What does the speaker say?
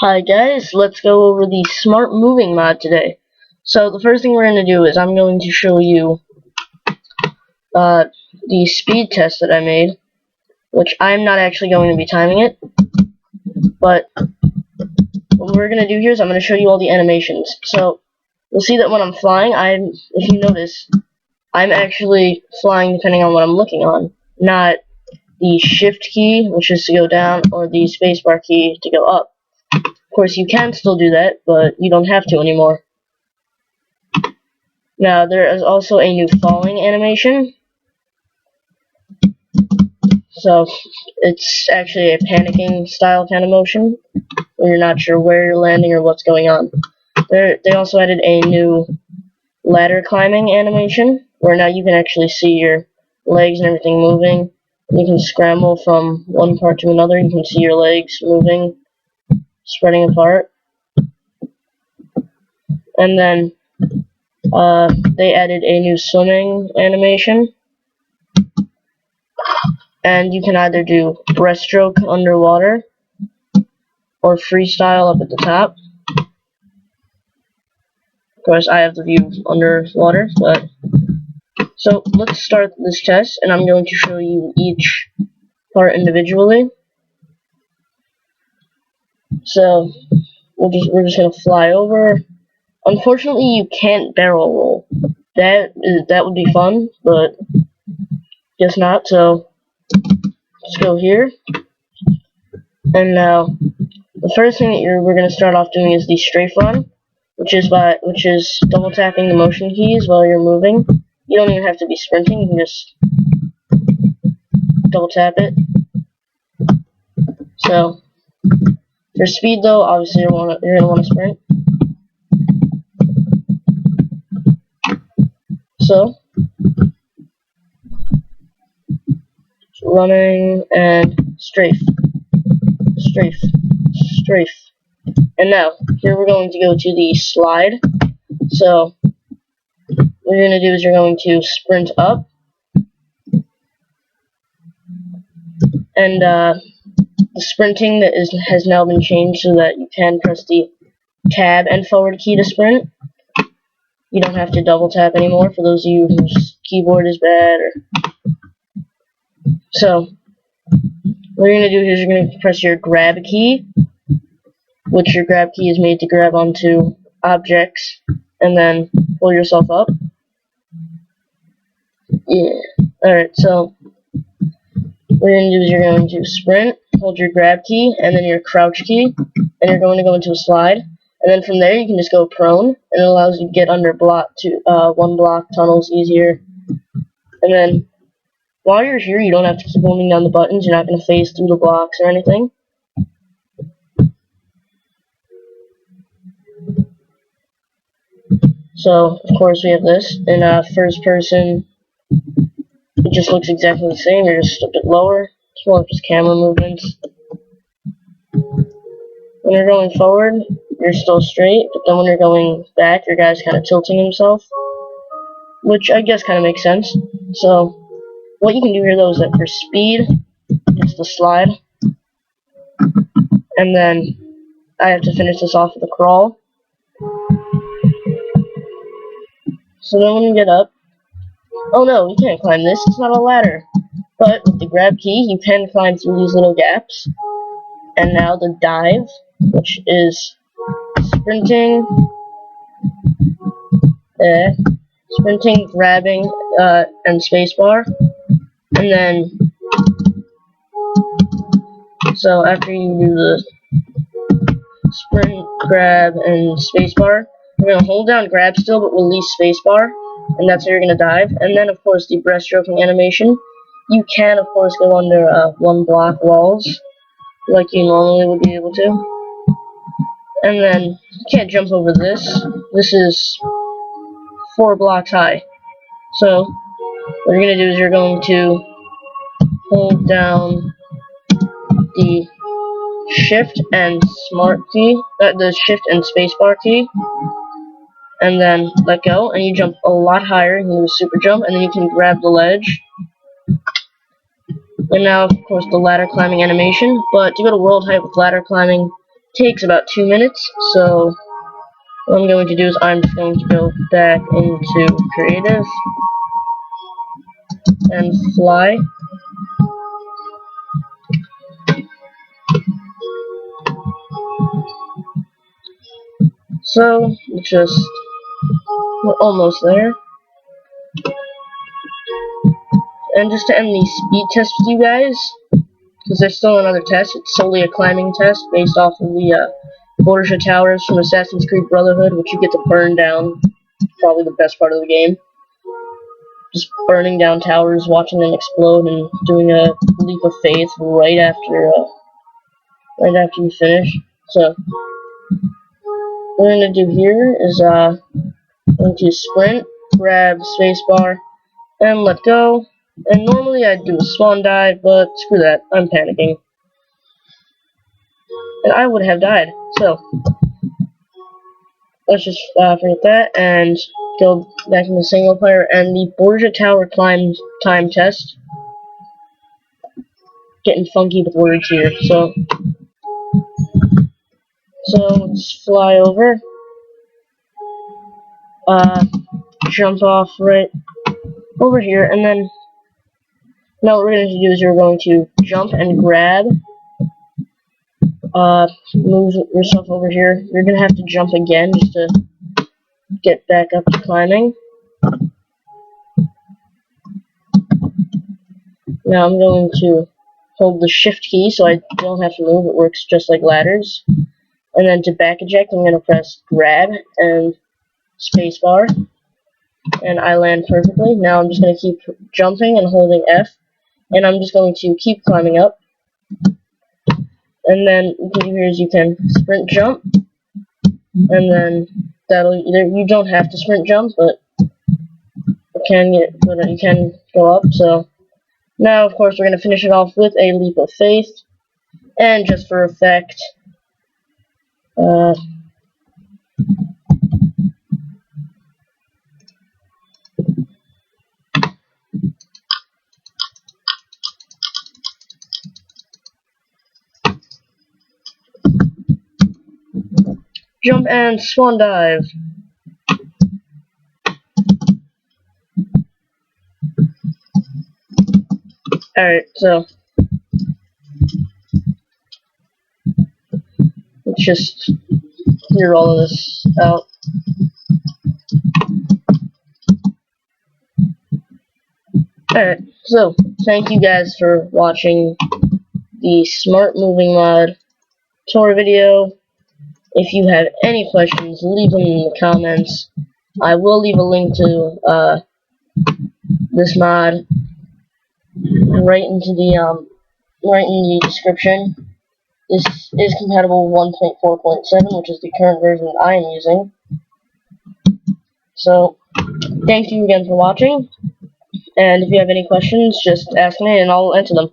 Hi guys, let's go over the smart moving mod today. So the first thing we're going to do is I'm going to show you the speed test that I made, which I'm not actually going to be timing it, but what we're going to do here is I'm going to show you all the animations. So you'll see that when I'm flying, if you notice, I'm actually flying depending on what I'm looking on, not the shift key, which is to go down, or the spacebar key to go up. Of course, you can still do that, but you don't have to anymore. Now, there is also a new falling animation. So, it's actually a panicking style kind of motion, where you're not sure where you're landing or what's going on. They also added a new ladder climbing animation, where now you can actually see your legs and everything moving. You can scramble from one part to another. You can see your legs moving, spreading apart. And then they added a new swimming animation, and you can either do breaststroke underwater or freestyle up at the top. Of course, I have the view underwater, but so let's start this test, and I'm going to show you each part individually. So we're just gonna fly over. Unfortunately, you can't barrel roll. That would be fun, but guess not. So let's go here. And now the first thing that we're gonna start off doing is the Strafe Run, which is double tapping the motion keys while you're moving. You don't even have to be sprinting. You can just double tap it. So for speed, though, obviously you're gonna want to sprint. So running and strafe, strafe, strafe. And now here we're going to go to the slide. So what you're going to do is you're going to sprint up, and the sprinting has now been changed so that you can press the tab and forward key to sprint. You don't have to double tap anymore for those of you whose keyboard is bad. So what you're going to do is you're going to press your grab key, which your grab key is made to grab onto objects and then pull yourself up. Yeah. Alright, so what you're going to do is you're going to sprint, hold your grab key, and then your crouch key, and you're going to go into a slide. And then from there you can just go prone, and it allows you to get under one block tunnels easier. And then while you're here, you don't have to keep holding down the buttons. You're not going to phase through the blocks or anything. So, of course, we have this. In first person, it just looks exactly the same. You're just a bit lower. It's more just camera movements. When you're going forward, you're still straight, but then when you're going back, your guy's kind of tilting himself, which I guess kind of makes sense. So what you can do here, though, is that for speed, it's the slide, and then I have to finish this off with a crawl. So then when you get up, oh no, you can't climb this, it's not a ladder. But with the grab key, you can climb through these little gaps. And now the dive, which is sprinting, grabbing, and spacebar. And then, so after you do the sprint, grab, and spacebar, you're going to hold down grab still, but release spacebar, and that's how you're going to dive. And then, of course, the breaststroking animation. You can, of course, go under one block walls, like you normally would be able to. And then, you can't jump over this. This is 4 blocks high. So, what you're going to do is you're going to hold down the shift and smart key, the shift and spacebar key, and then let go, and you jump a lot higher. You do a super jump, and then you can grab the ledge. And now, of course, the ladder climbing animation. But to go to world height with ladder climbing, takes about 2 minutes, so what I'm going to do is I'm just going to go back into creative and fly. So we're almost there. And just to end the speed test with you guys, because there's still another test, it's solely a climbing test based off of the Borgia Towers from Assassin's Creed Brotherhood, which you get to burn down. Probably the best part of the game. Just burning down towers, watching them explode, and doing a leap of faith right after you finish. So what I'm going to do here is going to sprint, grab spacebar, and let go. And normally I'd do a swan dive, but screw that, I'm panicking. And I would have died. So let's just forget that and go back into single player and the Borgia Tower climb time test. Getting funky with words here. So let's fly over. Jump off right over here, and then now what we're going to do is we're going to jump and grab. Move yourself over here. You're going to have to jump again just to get back up to climbing. Now I'm going to hold the shift key so I don't have to move. It works just like ladders. And then to back eject, I'm going to press grab and spacebar. And I land perfectly. Now I'm just going to keep jumping and holding F. And I'm just going to keep climbing up. And then what you can do here is you can sprint jump. And then you don't have to sprint jump, but you can go up. So now, of course, we're going to finish it off with a leap of faith. And just for effect, jump and swan dive. Alright, so let's just clear all of this out. Alright, so thank you guys for watching the Smart Moving Mod tour video. If you have any questions, leave them in the comments. I will leave a link to this mod right in the description. This is compatible with 1.4.7, which is the current version that I am using. So, thank you again for watching, and if you have any questions, just ask me and I'll answer them.